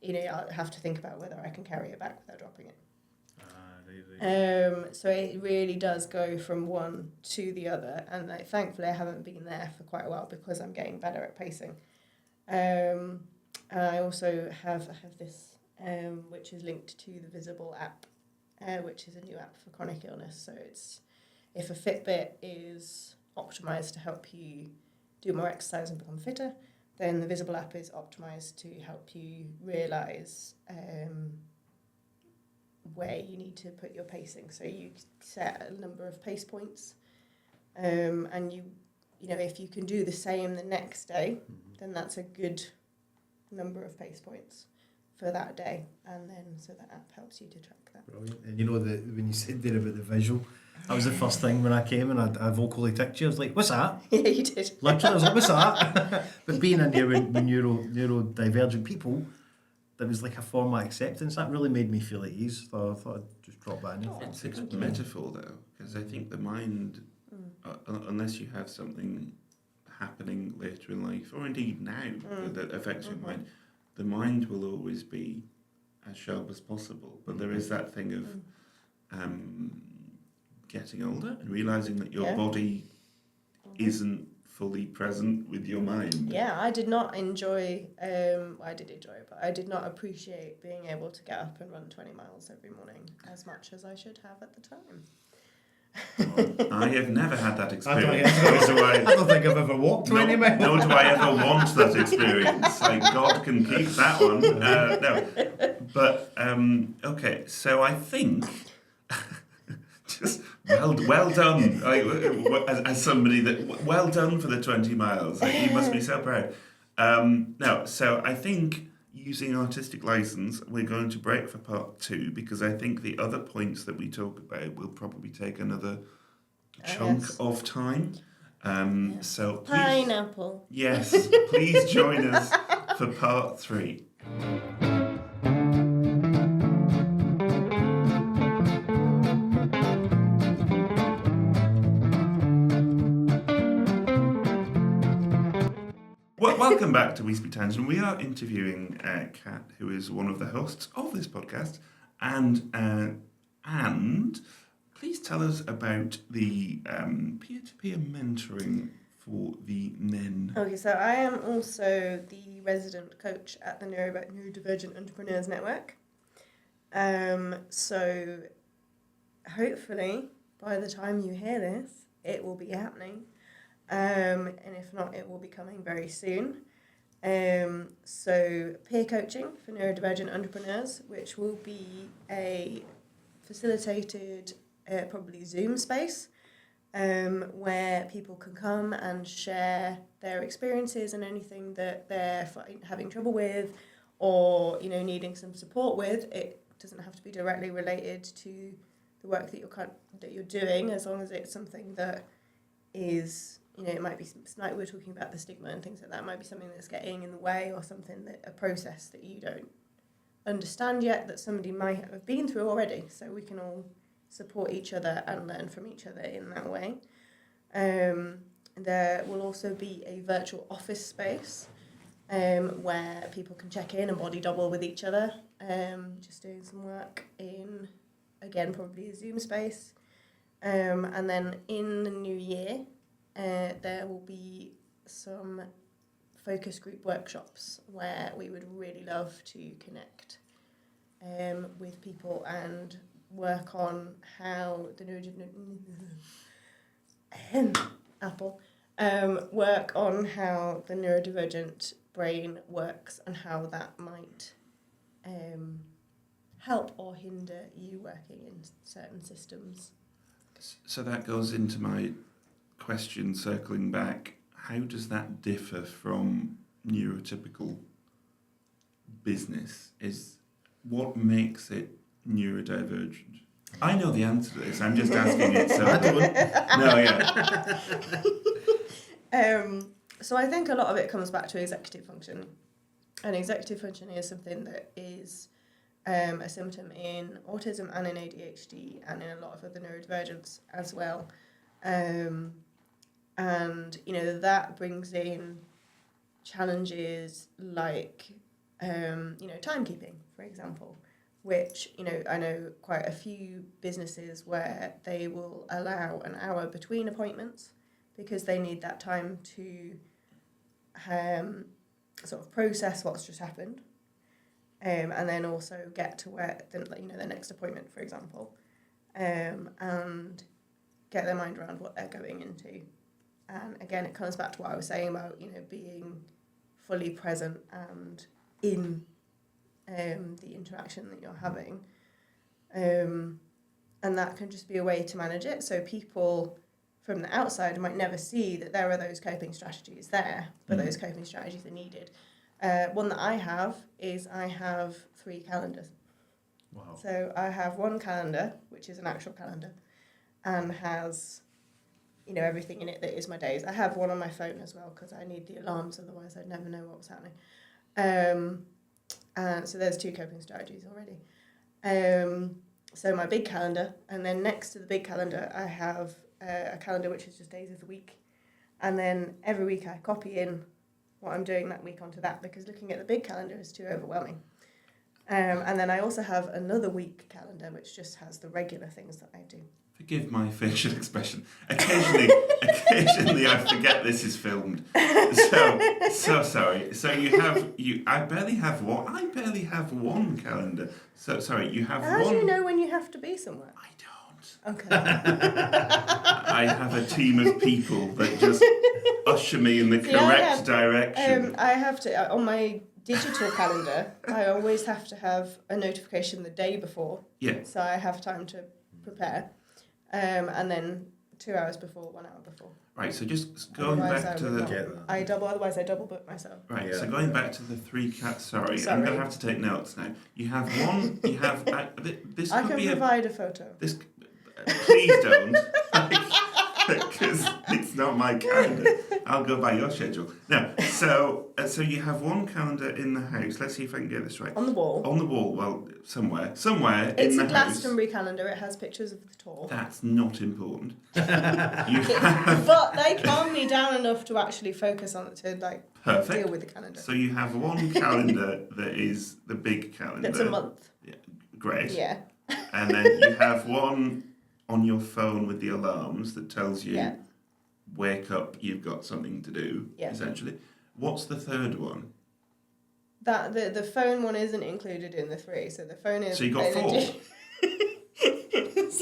I have to think about whether I can carry it back without dropping it. Right. So it really does go from one to the other, and thankfully I haven't been there for quite a while because I'm getting better at pacing. And I also have this, which is linked to the Visible app, which is a new app for chronic illness. So it's, if a Fitbit is optimised to help you do more exercise and become fitter, then the Visible app is optimised to help you realise where you need to put your pacing. So you set a number of pace points, and you if you can do the same the next day, then that's a good number of pace points for that day, and then so that app helps you to track that. Brilliant. And when you said there about the visual, That was the first thing when I came and I vocally ticked you. I was like, what's that? Yeah, you did. Literally, I was like, what's that? But being in here with neurodivergent people, there was like a form of acceptance. That really made me feel at ease. So I thought I'd just drop that in here. It's a good metaphor, though, because I think the mind, unless you have something happening later in life, or indeed now, that affects your mind, the mind will always be as sharp as possible. But there is that thing of getting older and realising that your body isn't fully present with your mind. Yeah, I did not enjoy, I did enjoy it, but I did not appreciate being able to get up and run 20 miles every morning as much as I should have at the time. I have never had that experience. I don't think I've ever walked 20 miles. Nor do I ever want that experience. Like, God can keep that one. No. But, okay, so I think... Just well done, as somebody that well done for the 20 miles. Like, you must be so proud. No, so I think using artistic license, we're going to break for part 2 because I think the other points that we talk about will probably take another chunk of time. So please, pineapple. Yes, please join us for part 3. Welcome back to We Speak Tangent. We are interviewing Kat, who is one of the hosts of this podcast, and please tell us about the peer-to-peer mentoring for the N.E.N. Okay, so I am also the resident coach at the Neurodivergent Entrepreneurs Network. So hopefully by the time you hear this, it will be happening. And if not, it will be coming very soon. So peer coaching for neurodivergent entrepreneurs, which will be a facilitated, probably Zoom space, where people can come and share their experiences and anything that they're having trouble with, or needing some support with. It doesn't have to be directly related to the work that you're doing, as long as it's something that is. It might be, like we were talking about the stigma and things like that, it might be something that's getting in the way, or something a process that you don't understand yet that somebody might have been through already. So we can all support each other and learn from each other in that way. There will also be a virtual office space where people can check in and body double with each other, just doing some work in, again, probably a Zoom space. And then in the new year, there will be some focus group workshops where we would really love to connect with people and work on how the work on how the neurodivergent brain works and how that might help or hinder you working in certain systems. So that goes into my question, circling back. How does that differ from neurotypical business? What makes it neurodivergent? I know the answer to this. I'm just asking it. So I don't. So I think a lot of it comes back to executive function, and executive function is something that is a symptom in autism and in ADHD and in a lot of other neurodivergence as well. And that brings in challenges like timekeeping, for example, which I know quite a few businesses where they will allow an hour between appointments because they need that time to sort of process what's just happened, and then also get to where their next appointment, for example, and get their mind around what they're going into. And again, it comes back to what I was saying about, being fully present and in the interaction that you're having. And that can just be a way to manage it. So people from the outside might never see that there are those coping strategies there, but those coping strategies are needed. One that I have is I have 3 calendars. Wow. So I have one calendar, which is an actual calendar. and has, you know, everything in it that is my days. I have one on my phone as well because I need the alarms, otherwise I'd never know what was happening. And so there's 2 coping strategies already. So my big calendar, and then next to the big calendar I have a calendar which is just days of the week, and then every week I copy in what I'm doing that week onto that, because looking at the big calendar is too overwhelming. And then I also have another week calendar which just has the regular things that I do. Forgive my facial expression. Occasionally I forget this is filmed. So sorry. So I barely have one calendar. So sorry, you have How one. do you know when you have to be somewhere? I don't. Okay. I have a team of people that just usher me in the correct direction. I have to, on my digital calendar, I always have to have a notification the day before. Yeah. So I have time to prepare. And then 2 hours before, 1 hour before. Right, so just going Otherwise back I to would the... not. Otherwise I double book myself. Right, Yeah. so going back to the 3 cats... Sorry, I'm going to have to take notes now. You have one... This I could can be provide a photo. This... Please don't. Because it's not my calendar. I'll go by your schedule. No, so you have one calendar in the house. Let's see if I can get this right. On the wall. On the wall, well, somewhere It's in the a house. Glastonbury calendar. It has pictures of the tour. That's not important. You have... But they calm me down enough to actually focus on it, to Perfect. deal with the calendar. So you have one calendar that is the big calendar. It's a month. Yeah, great. Yeah. And then you have one on your phone with the alarms that tells you, Yeah. wake up, you've got something to do, Yeah. essentially. What's the third one? That the phone one isn't included in the 3, so the phone is... So you got in 4? addition-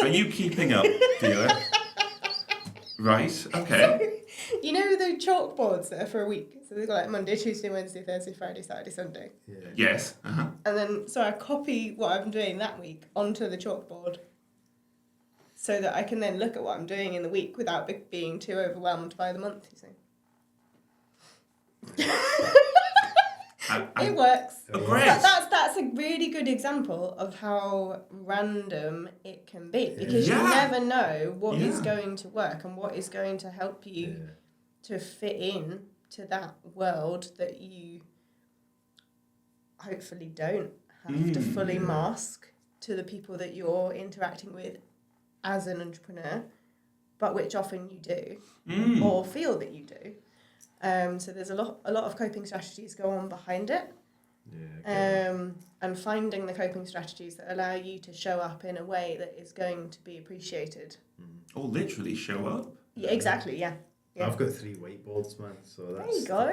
Are you keeping up, dealer? Right, okay. You know the chalkboards that are for a week? So they've got like Monday, Tuesday, Wednesday, Thursday, Friday, Saturday, Sunday. Yeah. Yes, uh-huh. And then, so I copy what I'm doing that week onto the chalkboard so that I can then look at what I'm doing in the week without being too overwhelmed by the month, you see. It works. Oh, great. That's a really good example of how random it can be, because you Yeah. never know what is Yeah. going to work and what is going to help you to fit in to that world that you hopefully don't have to fully mask to the people that you're interacting with as an entrepreneur, but which often you do or feel that you do. So there's a lot of coping strategies go on behind it. And finding the coping strategies that allow you to show up in a way that is going to be appreciated. Or literally show up. Yeah, exactly, yeah. I've got 3 whiteboards, man. So There that's... you go.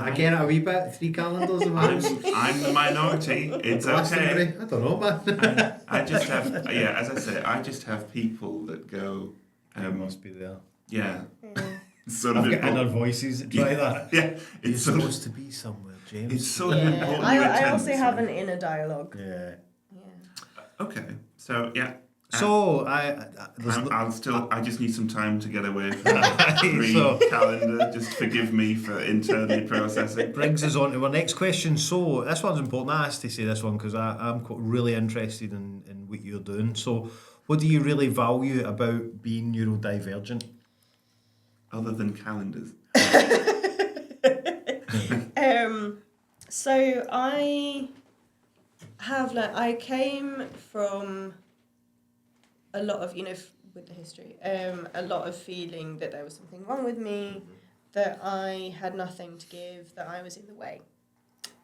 Again, a wee bit, 3 calendars of mine. I'm the minority. It's okay. I don't know, man. I just have, as I say, I just have people that go, Must be there. yeah. Mm. Sort I've of got inner important. voices that try that. Yeah, You're it's sort of, supposed to be somewhere, James. it's sort of Yeah. important. you I attend also this have one. an inner dialogue. Yeah. Yeah. Okay, so yeah. So I just need some time to get away from that So- calendar. Just forgive me for internally processing. brings us on to our next question. So this one's important. I asked to say this one because I'm really interested in what you're doing. So what do you really value about being neurodivergent? Other than calendars. So I came from a lot of, with the history, a lot of feeling that there was something wrong with me, that I had nothing to give, that I was in the way.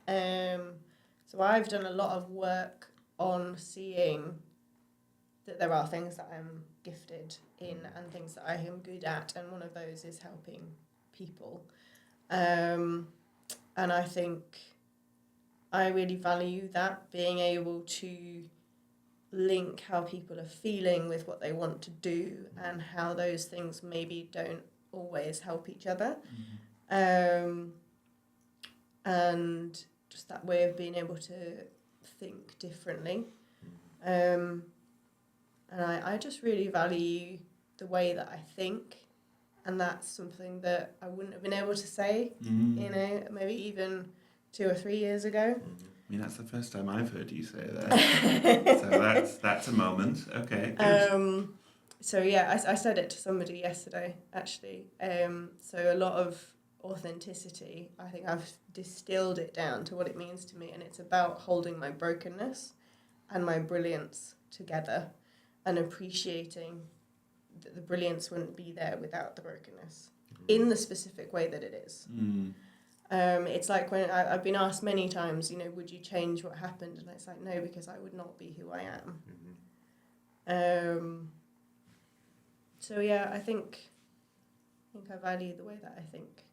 So I've done a lot of work on seeing that there are things that I'm gifted in and things that I am good at, and one of those is helping people. And I think I really value that, being able to link how people are feeling with what they want to do and how those things maybe don't always help each other. And just that way of being able to think differently. And I just really value the way that I think, and that's something that I wouldn't have been able to say, maybe even 2 or 3 years ago. I mean, that's the first time I've heard you say that. So that's a moment. Okay, good. So yeah, I said it to somebody yesterday, actually. So a lot of authenticity, I think I've distilled it down to what it means to me, and it's about holding my brokenness and my brilliance together and appreciating that the brilliance wouldn't be there without the brokenness in the specific way that it is. It's like when I've been asked many times, would you change what happened? And it's like, no, because I would not be who I am. So yeah, I think I value the way that I think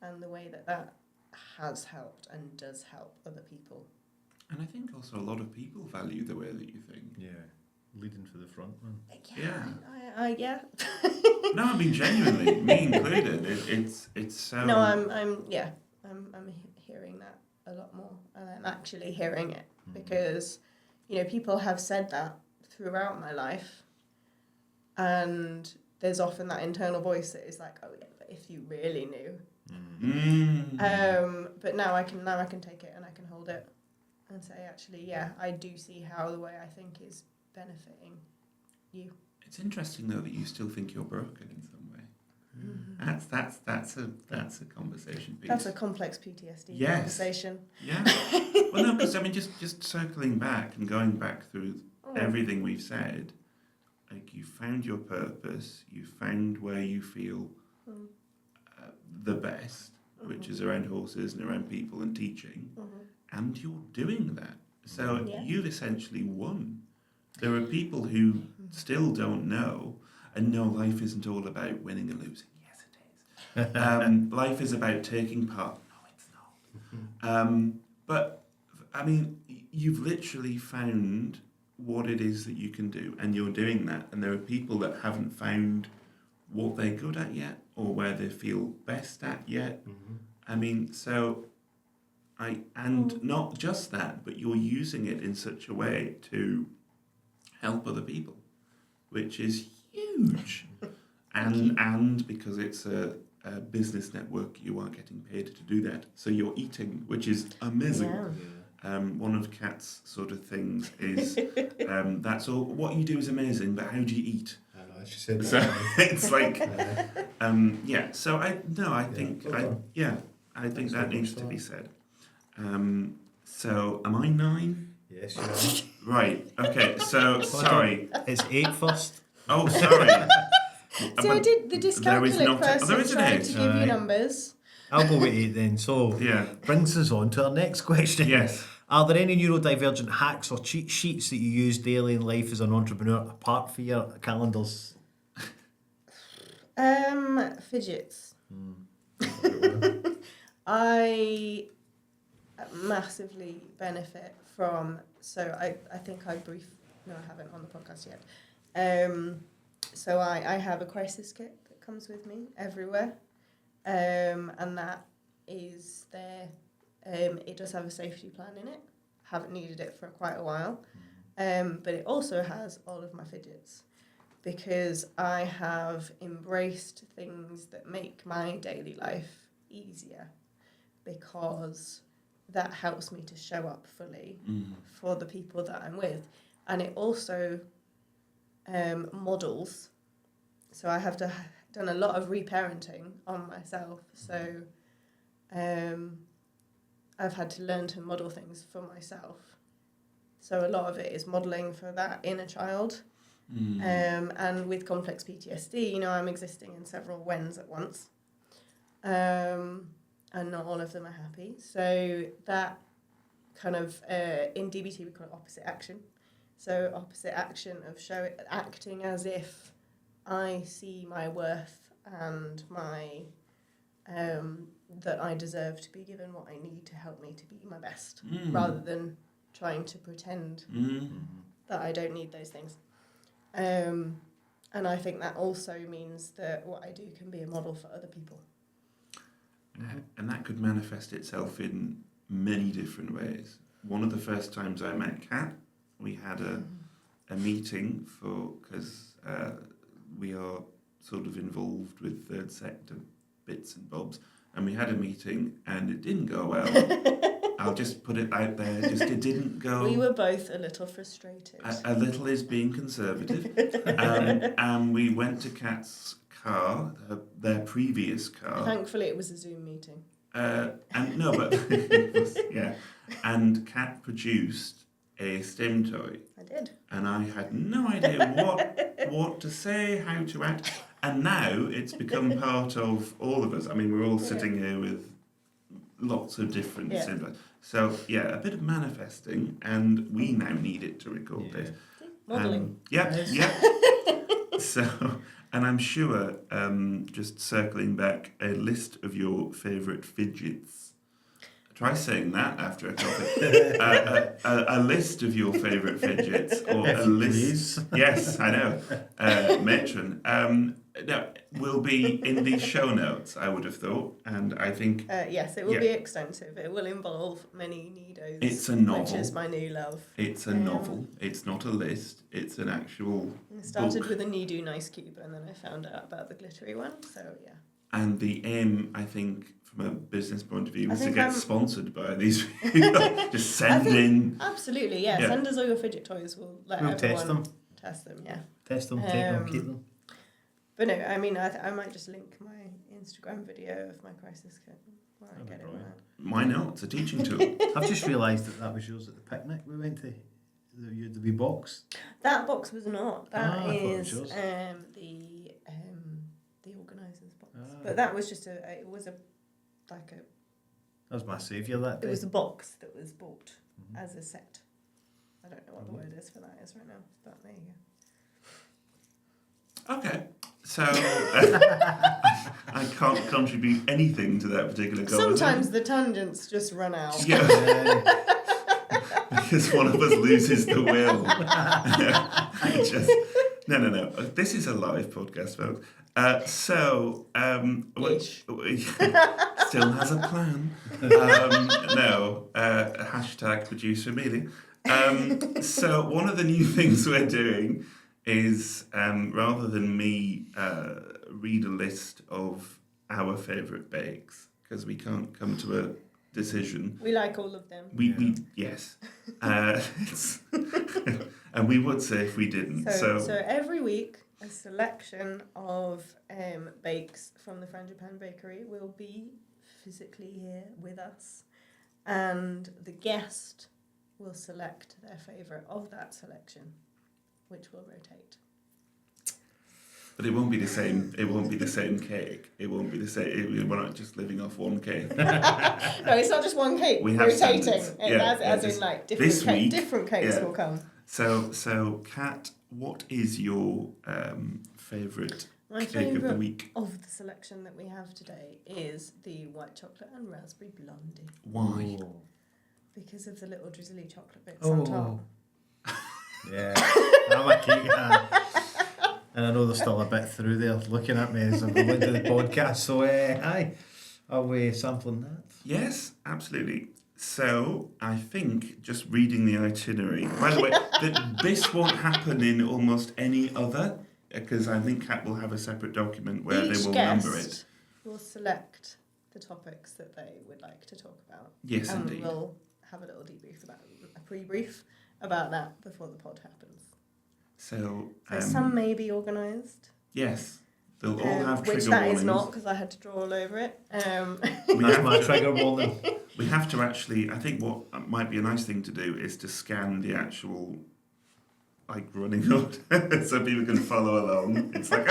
and the way that has helped and does help other people. And I think also a lot of people value the way that you think. Yeah, leading for the front, man. Yeah. Yeah. No, I mean genuinely, me included. It's so. No, I'm hearing that a lot more, and I'm actually hearing it because, people have said that throughout my life, and there's often that internal voice that is like, oh yeah, but if you really knew. But now I can take it and I can hold it and say, actually, yeah, I do see how the way I think is benefiting you. It's interesting though that you still think you're broken in some way. That's a conversation piece. That's a complex PTSD conversation. Yeah. Well, no, because I mean, just circling back and going back through everything we've said, like you found your purpose, you found where you feel the best, which is around horses and around people and teaching, and you're doing that. So you've essentially won. There are people who still don't know and know life isn't all about winning and losing. Yes, it is. Life is about taking part. No, it's not. But, I mean, you've literally found what it is that you can do, and you're doing that. And there are people that haven't found what they're good at yet or where they feel best at yet. I mean, so... not just that, but you're using it in such a way to help other people, which is huge. And because it's a business network, you are getting paid to do that. So you're eating, which is amazing. Yeah. One of Kat's sort of things is that's all. What you do is amazing, but how do you eat? I know, she said that. So it's like, yeah. So I think that needs to be said. So am I 9? Yes, you are. Right. Okay. So sorry. It's 8 first. Oh, sorry. So I did the dyscalculic person tried to give you numbers. I'll go with 8 then. So brings us on to our next question. Yes. Are there any neurodivergent hacks or cheat sheets that you use daily in life as an entrepreneur apart from your calendars? Fidgets. I massively benefit from, so I think I haven't on the podcast yet. So I have a crisis kit that comes with me everywhere, and that is there. It does have a safety plan in it. Haven't needed it for quite a while, but it also has all of my fidgets because I have embraced things that make my daily life easier because that helps me to show up fully for the people that I'm with. And it also models. So I have done a lot of reparenting on myself. So I've had to learn to model things for myself. So a lot of it is modelling for that inner child. And with complex PTSD, I'm existing in several whens at once. And not all of them are happy. So that kind of, in DBT we call it opposite action. So opposite action of acting as if I see my worth and my that I deserve to be given what I need to help me to be my best, rather than trying to pretend that I don't need those things. And I think that also means that what I do can be a model for other people. And that could manifest itself in many different ways. One of the first times I met Kat, we had a meeting because we are sort of involved with third sector bits and bobs, and we had a meeting and it didn't go well. I'll just put it out there. Just it didn't go. We were both a little frustrated. A little is being conservative. And we went to Kat's car, their previous car. Thankfully, it was a Zoom meeting. And no, but it was, yeah. And Kat produced a STEM toy. I did. And I had no idea what to say, how to act. And now it's become part of all of us. I mean, we're all sitting here with lots of different symbols. So, yeah, a bit of manifesting, and we now need it to record this. Modelling. Yeah. So, and I'm sure, just circling back, a list of your favourite fidgets. Try saying that after a coffee. A list of your favourite fidgets, or a list. Yes, I know. Matron. No, will be in the show notes, I would have thought, and I think. Yes, it will be extensive. It will involve many needos. It's a novel. Which is my new love. It's a novel. It's not a list. It's an actual. I started book. with a Needo Nice Cube, and then I found out about the glittery one. So yeah. And the aim, I think, from a business point of view, was to think get sponsored by these people. Just send in. Absolutely, yeah. Send us all your fidget toys. We'll everyone test them. Yeah. Test them, take them, keep them. But no, I mean, I might just link my Instagram video of my crisis kit where I get it right. Why not? It's a teaching tool. I've just realised that was yours at the picnic we went to. You had the wee box. That box was not. That is the organisers box. But that was just that was my saviour that day. It was a box that was bought as a set. I don't know what the word is for that is right now, but there you go. Okay. So, I can't contribute anything to that particular conversation. Sometimes the tangents just run out. Yeah. Because one of us loses the will. No. This is a live podcast, folks. Still has a plan. Hashtag producer Amelia. So one of the new things we're doing is rather than me read a list of our favourite bakes, because we can't come to a decision. We like all of them. We yes. And we would say if we didn't. So every week, a selection of bakes from the Frangipane Bakery will be physically here with us, and the guest will select their favourite of that selection, which will rotate. But it won't be the same. It won't be the same cake. It won't be the same. We're not just living off one cake. No, it's not just one cake. We have rotating. Standards. As in like different cakes will come. So Kat, what is your favourite cake of the week? Of the selection that we have today is the white chocolate and raspberry blondie. Why? Because of the little drizzly chocolate bits on top. Yeah, I'm a cake fan. And I know there's still a bit through there looking at me as I'm going to the podcast. So, hi, are we sampling that? Yes, absolutely. So, I think just reading the itinerary. By the way, this won't happen in almost any other, because I think Kat will have a separate document where they will number it. Will select the topics that they would like to talk about. Yes, and indeed. We'll have a little debrief a pre-brief about that before the pod happens. So some may be organised. Yes, they'll all have trigger which that warnings. is not, because I had to draw all over it. That's my trigger warning. We have to actually, I think what might be a nice thing to do is to scan the actual, running order, so people can follow along. It's like,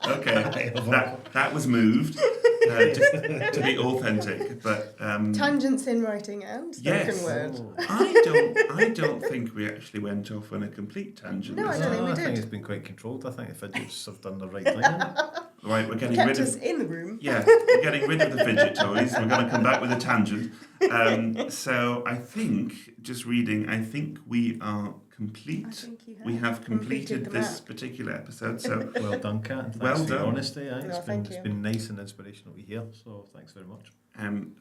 okay, that was moved to be authentic, but tangents in writing and spoken word. I don't think we actually went off on a complete tangent. No, I don't think we did. I think it's been quite controlled. I think the fidgets have done the right thing. Right, we're getting kept rid us of in the room. Yeah, we're getting rid of the fidget toys. We're going to come back with a tangent. So I think, just reading, I think we are complete. I think you have. We have completed this particular episode. So well done, Kat. And well thanks for done. your honesty. Thank you. It's been nice and inspirational to hear. So thanks very much.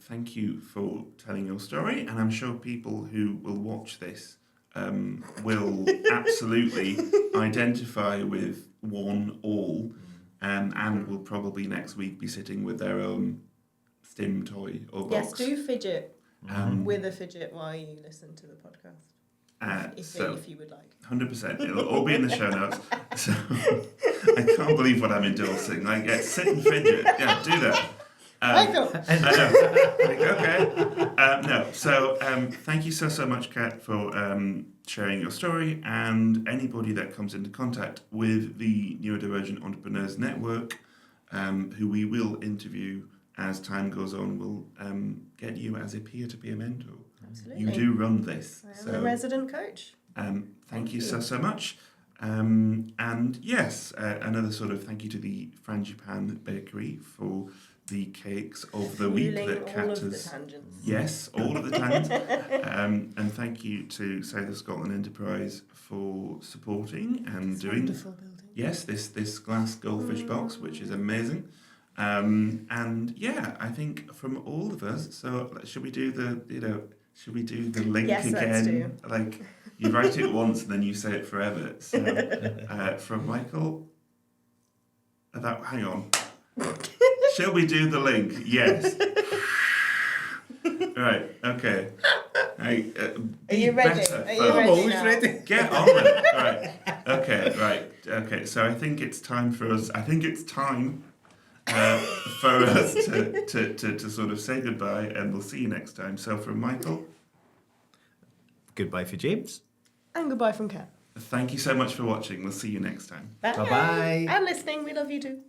Thank you for telling your story, and I'm sure people who will watch this will absolutely identify with all. And will probably next week be sitting with their own STEM toy or box. Yes, do fidget with a fidget while you listen to the podcast. If you would like. 100%. It'll all be in the show notes. So I can't believe what I'm endorsing. Like, yeah, sit and fidget. Yeah, do that. Michael! I know. Like, okay. No. So thank you so much, Kat, for sharing your story. And anybody that comes into contact with the Neurodivergent Entrepreneurs Network, who we will interview as time goes on, will get you as a peer-to-peer mentor. Absolutely. You do run this. I am a resident coach. Thank you so much. And yes, another sort of thank you to the Frangipan Bakery for the cakes of the week that Kat all of has. the tangents. Yes, all of the tangents. And thank you to South of Scotland Enterprise for supporting and It's doing. Wonderful building. Yes, this glass goldfish box, which is amazing. And yeah, I think from all of us. So should we do the link Yes, again? let's do. Like you write it once and then you say it forever. So from Michael. Hang on. Shall we do the link? Yes. Right. Okay. Are you ready? Are you ready? I'm always now? ready. Get on with it. Right. Okay. Right. Okay. So I think it's time for us. For us to sort of say goodbye, and we'll see you next time. So from Michael. Goodbye for James. And goodbye from Kat. Thank you so much for watching. We'll see you next time. Bye. Bye-bye. And listening. We love you too.